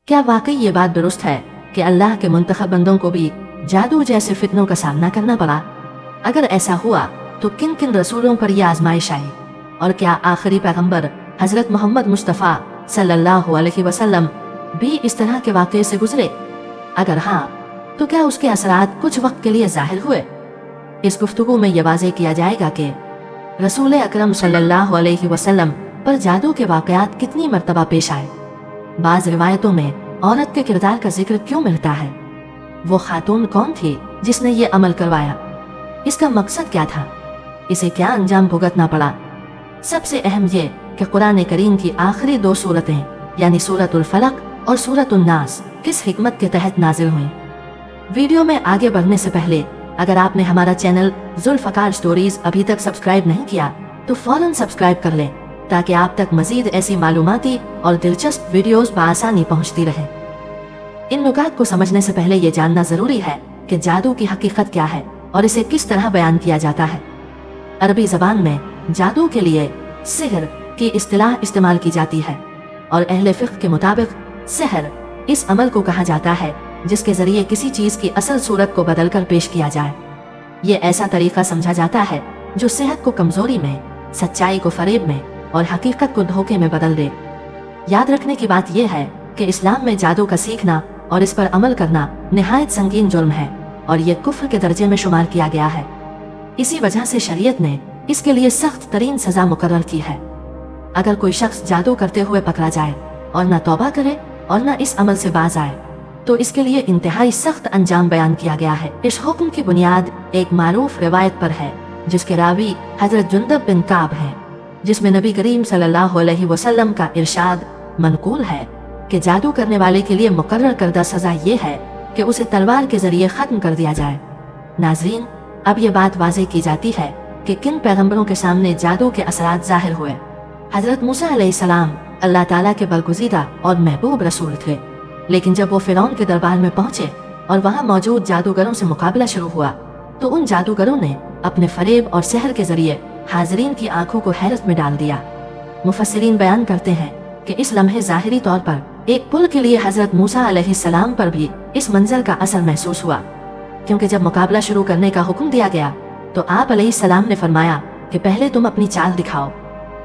क्या वाकई ये बात दुरुस्त है कि अल्लाह के मुंतखब बंदों को भी जादू जैसे फितनों का सामना करना पड़ा? अगर ऐसा हुआ तो किन किन रसूलों पर यह आजमाइश आई, और क्या आखिरी पैगंबर हजरत मोहम्मद मुस्तफ़ा सल्लल्लाहु अलैहि वसल्लम भी इस तरह के वाक़े से गुजरे? अगर हाँ, तो क्या उसके असरात कुछ वक्त के लिए ज़ाहिर हुए? इस गुफ्तगू में यह वाज़ेह किया जाएगा कि रसूल अकरम सल्लल्लाहु अलैहि वसल्लम पर जादू के वाक़यात कितनी मर्तबा पेश आए। बाज़ रिवायतों में औरत के किरदार का जिक्र क्यों मिलता है? वो खातून कौन थी जिसने ये अमल करवाया? इसका मकसद क्या था? इसे क्या अंजाम भुगतना पड़ा? सबसे अहम ये कि कुरान करीम की आखिरी 2 सूरतें यानी सूरतुल फलक और सूरतुन नास किस हिकमत के तहत नाजिल हुई। वीडियो में आगे बढ़ने से पहले अगर आपने हमारा चैनल जुल्फ़कार स्टोरीज अभी तक सब्सक्राइब नहीं किया तो फौरन सब्सक्राइब कर लें, ताकि आप तक मजीद ऐसी मालूमाती और दिलचस्प वीडियोस बआसानी पहुंचती रहे। इन नुकात को समझने से पहले ये जानना जरूरी है कि जादू की हकीकत क्या है और इसे किस तरह बयान किया जाता है। अरबी जबान में जादू के लिए सिहर की इस्तिलाह इस्तेमाल की जाती है, और अहले फ़िक़्ह के मुताबिक सिहर इस अमल को कहा जाता है जिसके जरिए किसी चीज़ की असल सूरत को बदलकर पेश किया जाए। ये ऐसा तरीका समझा जाता है जो सेहत को कमजोरी में, सच्चाई को फरेब में और हकीकत को धोखे में बदल दे। याद रखने की बात यह है कि इस्लाम में जादू का सीखना और इस पर अमल करना निहायत संगीन जुर्म है और ये कुफ्र के दर्जे में शुमार किया गया है। इसी वजह से शरीयत ने इसके लिए सख्त तरीन सजा मुकर्रर की है। अगर कोई शख्स जादू करते हुए पकड़ा जाए और न तौबा करे और न इस अमल से बाज आए तो इसके लिए इंतहाई सख्त अंजाम बयान किया गया है। इस हुक्म की बुनियाद एक मारूफ रिवायत पर है जिसके रावी हजरत जुंदब बिन काब हैं, जिसमें नबी करीम सल्लल्लाहु अलैहि वसल्लम का इरशाद मनकूल है कि जादू करने वाले के लिए मुकर्रर करदा सजा ये है कि उसे तलवार के जरिए खत्म कर दिया जाए। नाजरीन, अब ये बात वाज़ेह की जाती है कि किन पैगंबरों के सामने जादू के असरात जाहिर हुए। हजरत मूसा अलैहिस्सलाम अल्लाह ताला के बरगुज़ीदा और महबूब रसूल थे, लेकिन जब वो फिरौन के दरबार में पहुंचे और वहां मौजूद जादूगरों से मुकाबला शुरू हुआ तो उन जादूगरों ने अपने फरेब और सहर के जरिए हाजरीन की आंखों को हैरत में डाल दिया। मुफस्सिरीन बयान करते हैं कि इस लम्हे ज़ाहिरी तौर पर एक पुल के लिए हजरत मूसा अलैहिस्सलाम पर भी इस मंजर का असर महसूस हुआ, क्योंकि जब मुकाबला शुरू करने का हुक्म दिया गया तो आप अलैहिस्सलाम ने फरमाया कि पहले तुम अपनी चाल दिखाओ।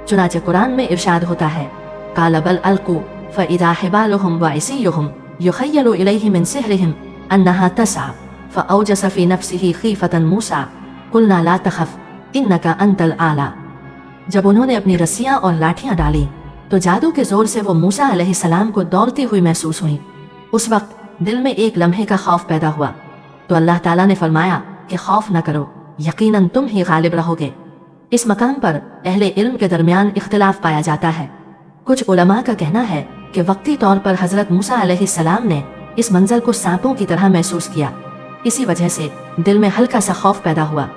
चुनाचे कुरान में इरशाद होता है, काल बल अलकू फ़इज़ा हिबालुहुम व इसियुहुम युख़य्यलु इलैहि मिन सिहरिहिम अन्नहा तसअ फ़अौजस फ़ी नफ्सिही ख़ीफ़तन मूसा क़ुलना ला तख़फ़ इन्नका अंतल आला। जब उन्होंने अपनी रस्सियाँ और लाठियाँ डाली तो जादू के जोर से वो मूसा अलैहिस्सलाम को दौड़ती हुई महसूस हुई। उस वक्त दिल में एक लम्हे का खौफ पैदा हुआ तो अल्लाह ताला ने फरमाया कि खौफ न करो, यकीनन तुम ही गालिब रहोगे। इस मकाम पर अहले इल्म के दरमियान इख्तिलाफ पाया जाता है। कुछ उलमा का कहना है कि वक्ती तौर पर हजरत मूसा अलैहिस्सलाम ने इस मंजर को सांपों की तरह महसूस किया, इसी वजह से दिल में हल्का सा खौफ पैदा हुआ।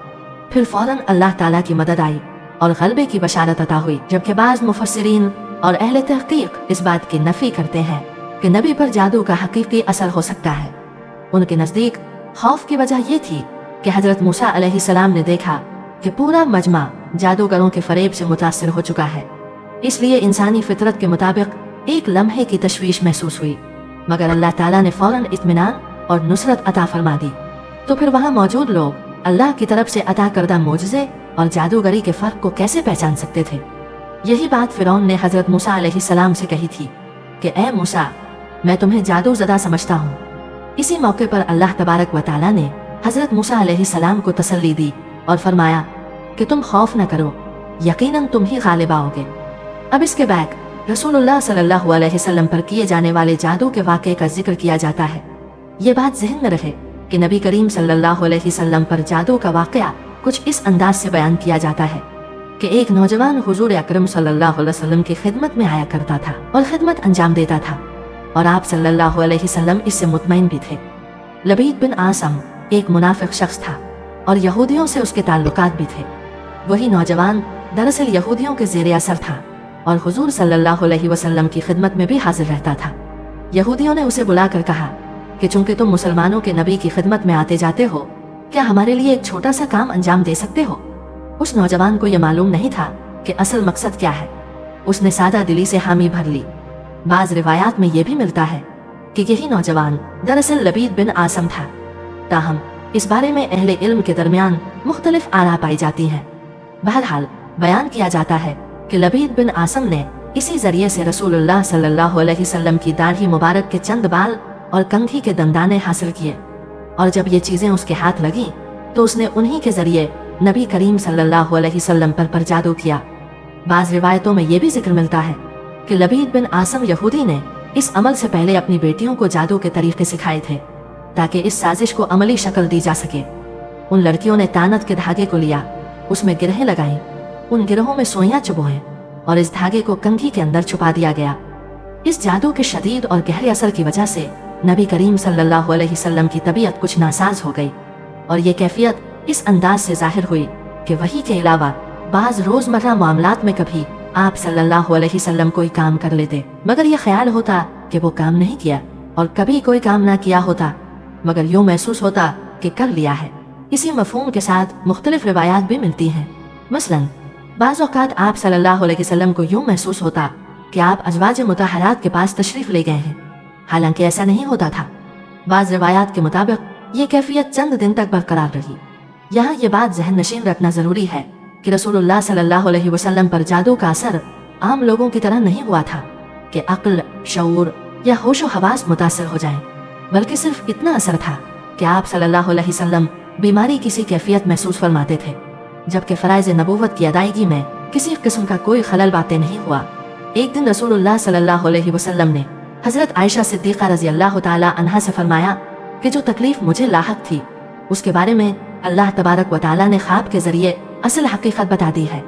फिर फौरन अल्लाह ताला की मदद आई और गलबे की बशारत अता हुई। जबकि बाज़ मुफस्सिरीन और अहले तहकीक इस बात की नफी करते हैं कि नबी पर जादू का हकीकी असर हो सकता है। उनके नज़दीक खौफ की वजह ये थी कि हजरत मूसा अलैहिस्सलाम ने देखा कि पूरा मजमा जादूगरों के फरेब से मुतासिर हो चुका है, इसलिए इंसानी फितरत के मुताबिक एक लम्हे की तशवीश महसूस हुई, मगर अल्लाह ताला ने फौरन इत्मीनान और नुसरत अता फरमा दी। तो फिर वहाँ मौजूद लोग अल्लाह की तरफ से अता करदा मोजज़े और जादूगरी के फ़र्क को कैसे पहचान सकते थे? यही बात फिरौन ने हजरत मूसा अलैहिस्सलाम से कही थी कि ए मूसा, मैं तुम्हें जादू ज़दा समझता हूँ। इसी मौके पर अल्लाह तबारक व तआला ने हजरत मूसा अलैहिस्सलाम को तसल्ली दी और फरमाया कि तुम खौफ न करो, यकीनन तुम ही गालिब आओगे। अब इसके बैक रसूलुल्लाह सल्लल्लाहु अलैहि वसल्लम पर किए जाने वाले जादू के वाक़े का जिक्र किया जाता है। ये बात ज़हन में रहे कि नबी करीम सल्लल्लाहु अलैहि वसल्लम पर जादू का वाक़या कुछ इस अंदाज से बयान किया जाता है कि एक नौजवान हुजूर अकरम सल्लल्लाहु अलैहि वसल्लम की खिदमत में आया करता था और खिदमत अंजाम देता था, और आप सल्लल्लाहु अलैहि वसल्लम इससे मुतमईन भी थे। लबीद बिन आसम एक मुनाफिक शख्स था और यहूदियों से उसके ताल्लुकात भी थे। वही नौजवान दरअसल यहूदियों के ज़ेरे असर था और हुजूर सल्लल्लाहु अलैहि वसल्लम की खिदमत में भी हाजिर रहता था। यहूदियों ने उसे बुलाकर कहा कि चूंकि तुम मुसलमानों के नबी की खिदमत में आते जाते हो, क्या हमारे लिए एक छोटा सा काम अंजाम दे सकते हो? उस नौजवान को यह मालूम नहीं था कि असल मकसद क्या है। उसने सादा दिली से हामी भर ली। बाज़ रिवायात में यह भी मिलता है कि यही नौजवान दरअसल लबीद बिन आसम था। ताहम इस बारे में अहले इल्म के दरमियान मुख्तलिफ आरा पाई जाती हैं। बहरहाल बयान किया जाता है कि लबीद बिन आसम ने इसी जरिए से रसूलुल्लाह सल्लल्लाहु अलैहि वसल्लम की दाढ़ी मुबारक के चंद बाल और कंघी के दंदाने हासिल किए, और जब ये चीजें उसके हाथ लगी तो उसने उन्हीं के जरिए नबी करीम सल्लल्लाहु अलैहि वसल्लम पर जादू किया। बाज रिवायतों में यह भी जिक्र मिलता है कि लबीद बिन आसम यहूदी ने इस अमल से पहले अपनी बेटियों को जादू के तरीके सिखाए थे ताकि इस साजिश को अमली शक्ल दी जा सके। उन लड़कियों ने तानत के धागे को लिया, उसमें गिरहें लगाईं, उन गिरहों में सुइयां चुभोएं और इस धागे को कंघी के अंदर छुपा दिया गया। इस जादू के शदीद और गहरे असर की वजह से नबी करीम सल्लल्लाहु अलैहि वसल्लम की तबीयत कुछ नासाज हो गई, और ये कैफियत इस अंदाज से जाहिर हुई कि वही के अलावा बाज रोजमर्रा मामलात में कभी आप सल्लल्लाहु अलैहि वसल्लम कोई काम कर लेते मगर यह ख्याल होता कि वो काम नहीं किया, और कभी कोई काम ना किया होता मगर यूं महसूस होता कि कर लिया है। इसी मफहूम के साथ मुख्तलिफ रिवायात भी मिलती हैं। मसलन बाज़ औक़ात आप सल्लल्लाहु अलैहि वसल्लम को यूं महसूस होता कि आप अज़वाज मुताहरात के पास तशरीफ़ ले गए हैं, हालांकि ऐसा नहीं होता था। बाज़ रिवायात के मुताबिक ये कैफियत चंद दिन तक बरकरार रही। यहाँ ये बात जहन नशीन रखना ज़रूरी है कि रसूलुल्लाह सल्लल्लाहु अलैहि वसल्लम पर जादू का असर आम लोगों की तरह नहीं हुआ था कि अक्ल, शऊर या होशो हवास मुतासर हो जाएं, बल्कि सिर्फ इतना असर था कि आप सल्लल्लाहु अलैहि वसल्लम बीमारी किसी कैफियत महसूस फरमाते थे, जबकि फ़राइज़ नबूवत की अदायगी में किसी किस्म का कोई खलल बातें नहीं हुआ। एक दिन रसूलुल्लाह सल्लल्लाहु अलैहि वसल्लम ने हज़रत आयशा सिद्दीक़ा रज़ी अल्लाह ताला अन्हा से फरमाया कि जो तकलीफ मुझे लाहक थी उसके बारे में अल्लाह तबारक व ताला ने ख्वाब के जरिए असल हकीकत बता दी है।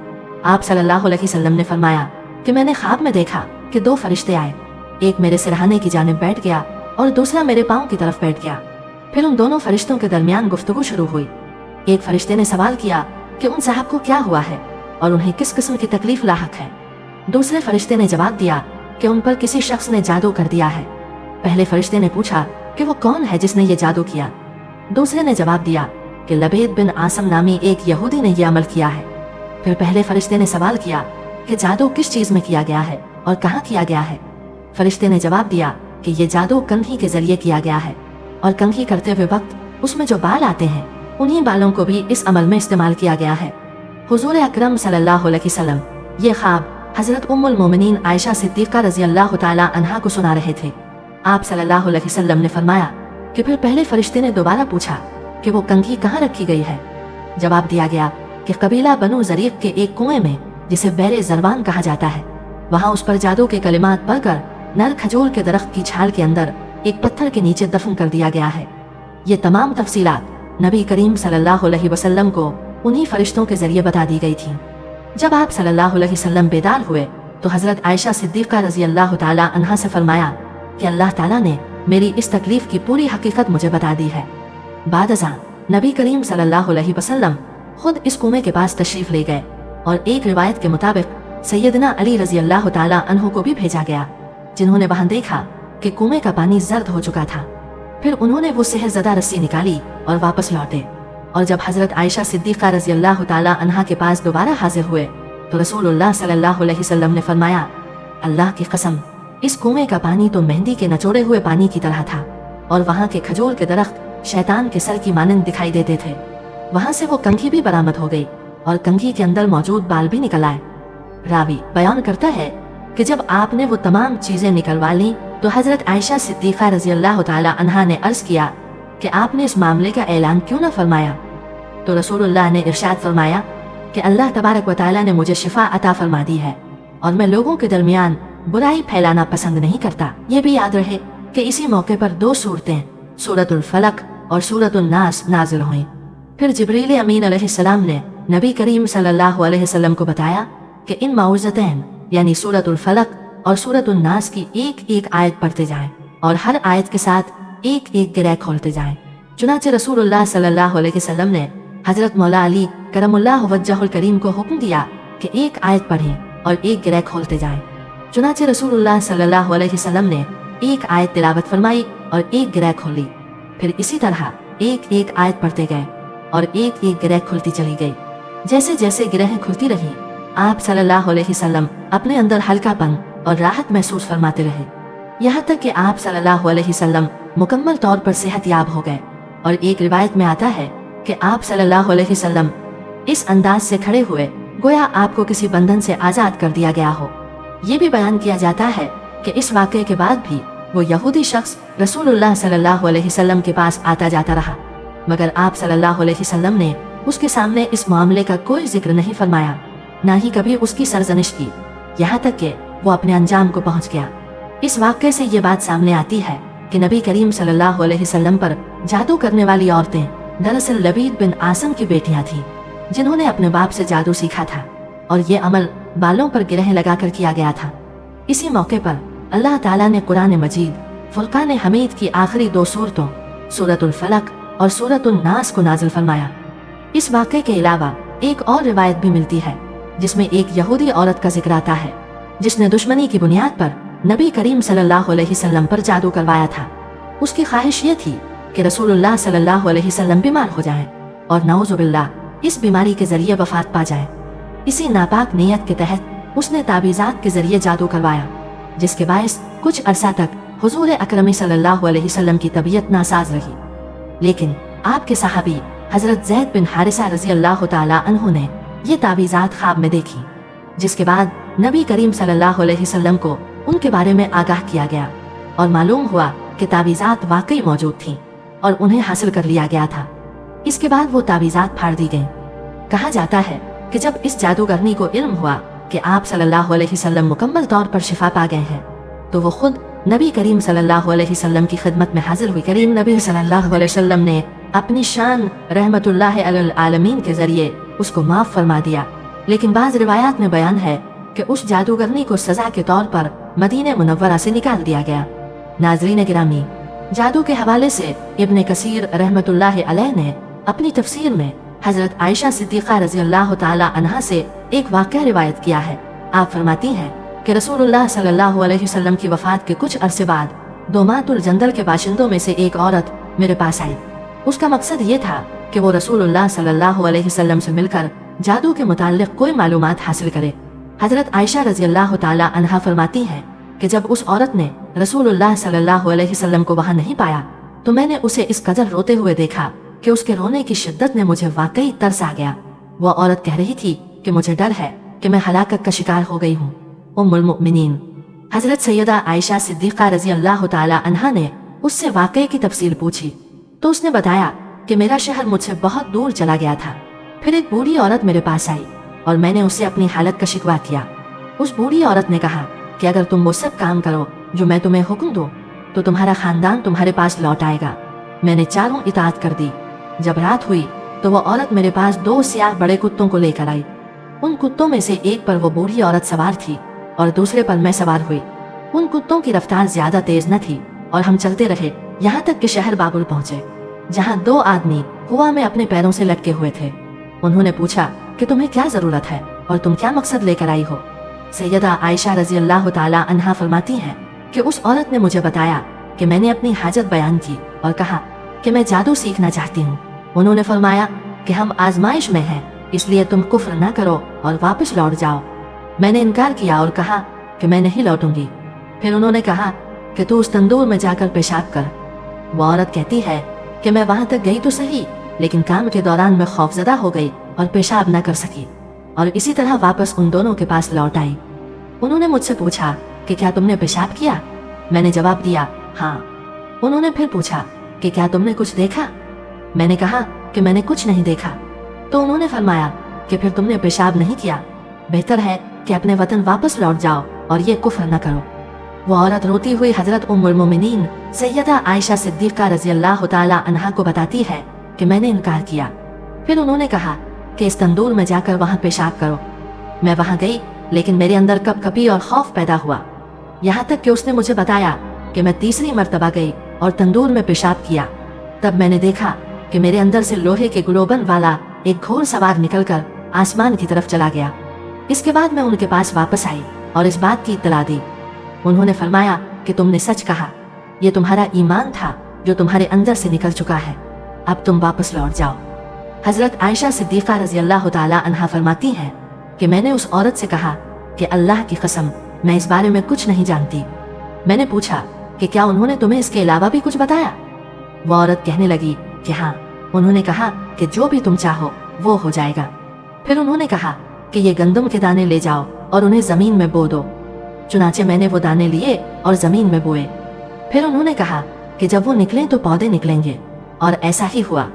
आप सल्लल्लाहु अलैहि वसल्लम ने फरमाया कि मैंने ख्वाब में देखा कि दो फरिश्ते आए, एक मेरे सिरहाने की जानिब बैठ गया और दूसरा मेरे पाँव की तरफ बैठ गया। फिर उन दोनों फरिश्तों के दरमियान गुफ्तगू शुरू हुई। एक फरिश्ते ने सवाल किया कि उन साहब को क्या हुआ है और उन्हें किस किस्म की तकलीफ लाहक है। दूसरे फरिश्ते ने जवाब दिया कि उन पर किसी शख्स ने जादू कर दिया है। पहले फरिश्ते ने पूछा कि वो कौन है जिसने ये जादू किया। दूसरे ने जवाब दिया कि लबीद बिन आसम नामी एक यहूदी ने यह अमल किया है। फिर पहले फरिश्ते ने सवाल किया कि जादू किस चीज में किया गया है और कहाँ किया गया है। फरिश्ते ने जवाब दिया कि ये जादू कंघी के जरिए किया गया है, और कंघी करते हुए वक्त उसमें जो बाल आते हैं उन्हीं बालों को भी इस अमल में इस्तेमाल किया गया है। हुजूर अकरम सल्लल्लाहु अलैहि वसल्लम ये ख्वाब हजरत उम्मुल मोमिनीन आयशा सिद्दीक़ा रज़ी अल्लाह ताला अन्हा को सुना रहे थे। आप सल्लल्लाहु अलैहि वसल्लम ने फरमाया कि फिर पहले फरिश्ते ने दोबारा पूछा कि वो कंघी कहाँ रखी गई है। जवाब दिया गया कि कबीला बनु ज़रीक़ के एक कुएं में जिसे बैरे ज़रवान कहा जाता है, वहाँ उस पर जादू के कलिमात पढ़कर नर खजूर के दरख्त की छाल के अंदर एक पत्थर के नीचे दफन कर दिया गया है। ये तमाम तफसीलात नबी करीम सल्लल्लाहु अलैहि वसल्लम को उन्हीं फरिश्तों के जरिए बता दी गई थी। जब आप सल्लल्लाहु अलैहि वसल्लम बेदार हुए तो हज़रत आयशा सिद्दीक़ा रज़ी अल्लाह ताला अन्हा से फरमाया कि अल्लाह ताला ने मेरी इस तकलीफ की पूरी हकीकत मुझे बता दी है। बाद अज़ां नबी करीम सल्लल्लाहु अलैहि वसल्लम खुद इस कुएं के पास तशरीफ ले गए, और एक रिवायत के मुताबिक सैयदना अली रज़ी अल्लाह ताला अन्हु को भी भेजा गया, जिन्होंने वहां देखा कि कुएं का पानी जर्द हो चुका था। फिर उन्होंने वो सेहरज़दा रस्सी निकाली और वापस लौटे, और जब हज़रत आयशा सिद्दीक़ा रज़ी अल्लाह ताला अन्हा के पास दोबारा हाजिर हुए तो रसूलुल्लाह सल्लल्लाहु अलैहि वसल्लम ने फरमाया, अल्लाह की कसम, इस कुएं का पानी तो मेहंदी के नचोड़े हुए पानी की तरह था, और वहाँ के खजूर के दरख्त शैतान के सर की मानंद दिखाई देते थे। वहाँ से वो कंघी भी बरामद हो गई और कंघी के अंदर मौजूद बाल भी निकल आए। रावी बयान करता है कि जब आपने वो तमाम चीजें निकलवा ली तो हजरत आयशा सिद्दीक़ा रज़ी अल्लाह ताला अन्हा ने अर्ज किया कि आपने इस मामले का ऐलान क्यों न फरमाया। तो रसूलुल्लाह ने इरशाद फरमाया कि अल्लाह तबारक व तआला ने मुझे शिफा अता फरमा दी है, और मैं लोगों के दरमियान बुराई फैलाना पसंद नहीं करता। ये भी याद रहे कि इसी मौके पर दो सूरतें सूरतुल फलक और सूरतुल नास नाजिल हुई। फिर जिब्रील अमीन अलैहिस्सलाम ने नबी करीम सल्लल्लाहु अलैहि वसल्लम को बताया कि इन मौज़तैन यानी सूरतुल फलक और सूरतुल नास की एक एक आयत पढ़ते जाएं, और हर आयत के साथ एक एक गिरह खोलते जाएं। चुनांचे रसूलुल्लाह सल्लल्लाहु अलैहि वसल्लम ने हजरत मौला अली करमुल्लाहु वज्हहुल करीम को हुक्म दिया कि एक आयत पढ़ें और एक गिरह खोलते जाएं। चुनांचे रसूलुल्लाह सल्लल्लाहु अलैहि वसल्लम ने एक आयत तिलावत फरमाई और एक गिरह खोली। फिर इसी तरह एक एक आयत पढ़ते गए और एक एक गिरह खुलती चली गई। जैसे जैसे गिरहें खुलती रही, आप सल्लल्लाहु अलैहि वसल्लम अपने अंदर हल्कापन और राहत महसूस फरमाते रहे। यहाँ तक कि आप सल्लल्लाहु अलैहि वसल्लम मुकम्मल तौर पर सेहतयाब हो गए। और एक रिवायत में आता है कि आप सल्लल्लाहु अलैहि वसल्लम इस अंदाज से खड़े हुए गोया आपको किसी बंधन से आज़ाद कर दिया गया हो। ये भी बयान किया जाता है कि इस वाक़े के बाद भी वो यहूदी शख्स रसूलुल्लाह सल्लल्लाहु अलैहि वसल्लम के पास आता जाता रहा, मगर आप सल्लल्लाहु अलैहि वसल्लम ने उसके सामने इस मामले का कोई जिक्र नहीं फरमाया, ना ही कभी उसकी सरजनिश की, यहाँ तक कि वो अपने अंजाम को पहुँच गया। इस वाक़े से ये बात सामने आती है कि नबी करीम सल्लल्लाहु अलैहि वसल्लम पर जादू करने वाली औरतें दरअसल लबीद बिन आसम की बेटियां थीं, जिन्होंने अपने बाप से जादू सीखा था और ये अमल बालों पर गिरहें लगाकर किया गया था। इसी मौके पर अल्लाह ताला ने कुरान मजीद फुरकान हमीद की आखिरी 2 सूरतों सूरतुल फलक और सूरतुल नास को नाजिल फरमाया। इस वाक़े के अलावा एक और रिवायत भी मिलती है जिसमें एक यहूदी औरत का जिक्र आता है जिसने दुश्मनी की बुनियाद पर नबी करीम सल्लल्लाहु अलैहि वसल्लम पर जादू करवाया था। उसकी ख्वाहिश ये थी कि रसूलुल्लाह सल्लल्लाहु अलैहि वसल्लम बीमार हो जाएं और नऊजुबिल्लाह इस बीमारी के जरिए वफात पा जाएं। इसी नापाक नीयत के तहत उसने ताबीज़ात के जरिए जादू करवाया, जिसके बायस कुछ अरसा तक हुजूर अकरम सल्लल्लाहु अलैहि वसल्लम की तबीयत नासाज रही। लेकिन आपके सहाबी हजरत ज़ैद बिन हारिसा रज़ी अल्लाह ताला अन्हु ने ये ताबीज़ात ख्वाब में देखी, जिसके बाद नबी करीम सल्लल्लाहु अलैहि वसल्लम को उनके बारे में आगाह किया गया और मालूम हुआ कि ताबीज़ात वाकई मौजूद थीं और उन्हें हासिल कर लिया गया था। इसके बाद वो ताबीज़ात फाड़ दी गईं। कहा जाता है कि जब इस जादूगरनी को इल्म हुआ कि आप सल्लल्लाहु अलैहि वसल्लम मुकम्मल तौर पर शिफा पा गए हैं, तो वो खुद नबी करीम सल्लल्लाहु अलैहि वसल्लम की खिदमत में हाजिर हुई। करीम नबी सल्लल्लाहु अलैहि वसल्लम ने अपनी शान रहमतुल्लाह अलल आलमीन के जरिए उसको माफ़ फरमा दिया। लेकिन बाज़ रिवायात में बयान है कि उस जादूगरनी को सज़ा के तौर पर मदीने मुनव्वरा से निकाल दिया गया। नाज़रीन गिरामी, जादू के हवाले से इब्ने कसीर रहमतुल्लाह अलैह ने अपनी तफसीर में हजरत आयशा सिद्दीक़ा रज़ी अल्लाह ताला अन्हा से एक वाक़या रिवायत किया है। आप फरमाती हैं कि रसूलुल्लाह सल्लल्लाहु अलैहि वसल्लम की वफ़ात के कुछ अरसे बाद दोमातुल जंदल के बाशिंदों में से एक औरत मेरे पास आई। उसका मकसद ये था कि वो रसूलुल्लाह सल्लल्लाहु अलैहि वसल्लम से मिलकर जादू के मुताल्लिक़ कोई मालूमात हासिल करे। हजरत आयशा रज़ी अल्लाह ताला अन्हा फरमाती हैं कि जब उस औरत ने रसूलुल्लाह सल्लल्लाहु अलैहि वसल्लम को वहाँ नहीं पाया तो मैंने उसे इस कदर रोते हुए देखा कि उसके रोने की शिद्दत ने मुझे वाकई तरस आ गया। वह औरत कह रही थी कि मुझे डर है कि मैं हलाकत का शिकार हो गई हूँ। उम्मुल मुमिनीन हजरत सैयदा आयशा सिद्दीक़ा रज़ी अल्लाह ताला अन्हा ने उससे वाक़े की तफसील पूछी तो उसने बताया कि मेरा शहर मुझसे बहुत दूर चला गया था। फिर एक बूढ़ी औरत मेरे पास आई और मैंने उससे अपनी हालत का शिकवा किया। उस बूढ़ी औरत ने कहा कि अगर तुम वो सब काम करो जो मैं तुम्हें हुक्म दूँ तो तुम्हारा खानदान तुम्हारे पास लौट आएगा। मैंने चारों इताअत कर दी। जब रात हुई तो वो औरत मेरे पास 2 स्याह बड़े कुत्तों को लेकर आई। उन कुत्तों में से एक पर वो बूढ़ी औरत सवार थी और दूसरे पर मैं सवार हुई। उन कुत्तों की रफ्तार ज्यादा तेज न थी और हम चलते रहे यहाँ तक कि शहर बाबुल पहुँचे, जहाँ 2 आदमी हवा में अपने पैरों से लटके हुए थे। उन्होंने पूछा कि तुम्हें क्या जरूरत है और तुम क्या मकसद लेकर आई हो। सैयदा आयशा रज़ी अल्लाह ताला अन्हा फरमाती हैं कि उस औरत ने मुझे बताया कि मैंने अपनी हाजत बयान की और कहा कि मैं जादू सीखना चाहती हूँ। उन्होंने फरमाया कि हम आजमाइश में हैं, इसलिए तुम कुफ्र न करो और वापस लौट जाओ। मैंने इनकार किया और कहा कि मैं नहीं लौटूंगी। फिर उन्होंने कहा कि तू उस तंदूर में जाकर पेशाब कर। वो औरत कहती है कि मैं वहाँ तक गई तो सही, लेकिन काम के दौरान मैं खौफजदा हो गई और पेशाब न कर सकी और इसी तरह वापस उन दोनों के पास लौट आई। उन्होंने मुझसे पूछा कि क्या तुमने पेशाब किया? मैंने जवाब दिया हाँ। उन्होंने फिर पूछा कि क्या तुमने कुछ देखा? मैंने कहा कि मैंने कुछ नहीं देखा। तो उन्होंने फरमाया कि फिर तुमने पेशाब नहीं किया, बेहतर है कि अपने वतन वापस लौट जाओ और ये कुफ्र न करो। वो औरत रोती हुई हजरत उम्मुल मोमिनीन सैयदा आयशा सिद्दीक़ा रज़ी अल्लाह ताला अन्हा को बताती है कि मैंने इनकार किया। फिर उन्होंने कहा कि इस तंदूर में जाकर वहाँ पेशाब करो। मैं वहाँ गई, लेकिन मेरे अंदर कपकपी और खौफ पैदा हुआ, यहाँ तक कि उसने मुझे बताया कि मैं तीसरी मर्तबा गई और तंदूर में पेशाब किया। तब मैंने देखा कि मेरे अंदर से लोहे के ग्लोबन वाला एक घोड़ सवार निकलकर आसमान की तरफ चला गया। इसके बाद मैं उनके पास वापस आई और इस बात की इत्तला दी। उन्होंने फरमाया कि तुमने सच कहा, ये तुम्हारा ईमान था जो तुम्हारे अंदर से निकल चुका है, अब तुम वापस लौट जाओ। हजरत आयशा सिद्दीक़ा रज़ी अल्लाह ताला अन्हा फरमाती हैं कि मैंने उस औरत से कहा कि अल्लाह की कसम मैं इस बारे में कुछ नहीं जानती। मैंने पूछा कि क्या उन्होंने तुम्हें इसके अलावा भी कुछ बताया? वो औरत कहने लगी कि हाँ, उन्होंने कहा कि जो भी तुम चाहो वो हो जाएगा। फिर उन्होंने कहा कि ये गंदम के दाने ले जाओ और उन्हें जमीन में बो दो। चुनाचे मैंने वो दाने लिए और जमीन में बोए। फिर उन्होंने कहा कि जब वो निकलें तो पौधे निकलेंगे, और ऐसा ही हुआ।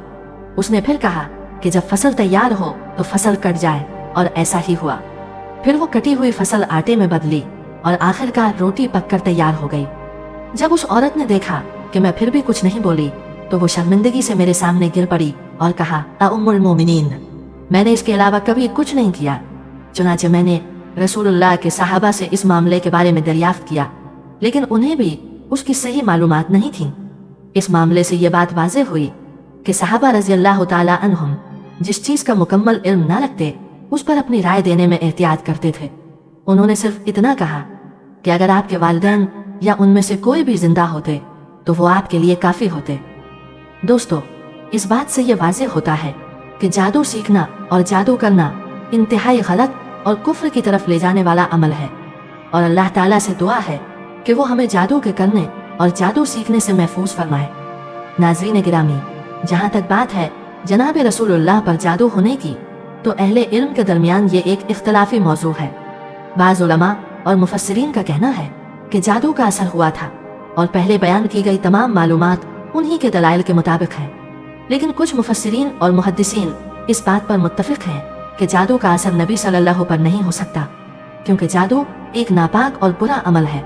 उसने फिर कहा कि जब फसल तैयार हो तो फसल कट जाए, और ऐसा ही हुआ। फिर वो कटी हुई फसल आटे में बदली और आखिरकार रोटी पककर तैयार हो गई। जब उस औरत ने देखा कि मैं फिर भी कुछ नहीं बोली तो वो शर्मिंदगी से मेरे सामने गिर पड़ी और कहा, उम्मुल मोमिनीन, मैंने इसके अलावा कभी कुछ नहीं किया। चुनाचे मैंने रसूलुल्लाह के सहाबा से इस मामले के बारे में दरियाफ्त किया, लेकिन उन्हें भी उसकी सही मालूमात नहीं थी। इस मामले से ये बात वाज़ेह हुई कि सहाबा रज़ी अल्लाह ताला अन्हुम जिस चीज़ का मुकम्मल इल्म न रखते उस पर अपनी राय देने में एहतियात करते थे। उन्होंने सिर्फ इतना कहा कि अगर आपके वालिदैन या उनमें से कोई भी जिंदा होते तो वो आपके लिए काफ़ी होते। दोस्तों, इस बात से ये वाज़ेह होता है कि जादू सीखना और जादू करना इंतहाई गलत और कुफ्र की तरफ ले जाने वाला अमल है, और अल्लाह ताला से दुआ है कि वो हमें जादू के करने और जादू सीखने से महफूज फरमाए। नाज़रीन गिरामी, जहाँ तक बात है जनाब रसूलुल्लाह पर जादू होने की, तो अहले इल्म के दरमियान ये एक इख्तलाफी मौजू है। बाज़ उलमा और मुफस्सिरीन का कहना है कि जादू का असर हुआ था और पहले बयान की गई तमाम मालूमात उन्हीं के दलाइल के मुताबिक हैं। लेकिन कुछ मुफस्सिरीन और मुहद्दिसीन इस बात पर मुत्तफिक हैं कि जादू का असर नबी सल्लल्लाहु पर नहीं हो सकता, क्योंकि जादू एक नापाक और बुरा अमल है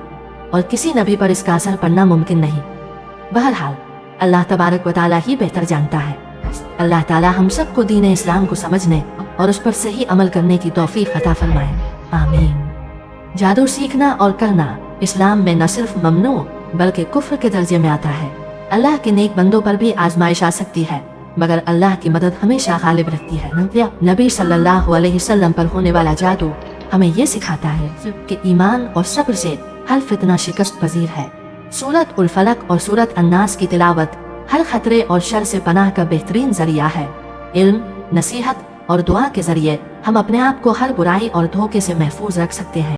और किसी नबी पर इसका असर पड़ना मुमकिन नहीं। बहरहाल अल्लाह तबारक व तआला ही बेहतर जानता है। अल्लाह ताला हम सबको दीन इस्लाम को समझने और उस पर सही अमल करने की तौफीक अता फरमाए, आमीन। जादू सीखना और करना इस्लाम में न सिर्फ ममनू बल्कि कुफ्र के दर्जे में आता है। अल्लाह के नेक बंदों पर भी आजमाइश आ सकती है, मगर अल्लाह की मदद हमेशा गालिब रहती है। नबी सल्लल्लाहु अलैहि वसल्लम पर होने वाला जादू हमें ये सिखाता है कि ईमान और सब्र से हर फितना शिकस्त पजीर है। सूरत उल फलक और सूरत अन्नास की तिलावत हर खतरे और शर से पनाह का बेहतरीन जरिया है। इल्म, नसीहत और दुआ के जरिए हम अपने आप को हर बुराई और धोखे से महफूज रख सकते हैं।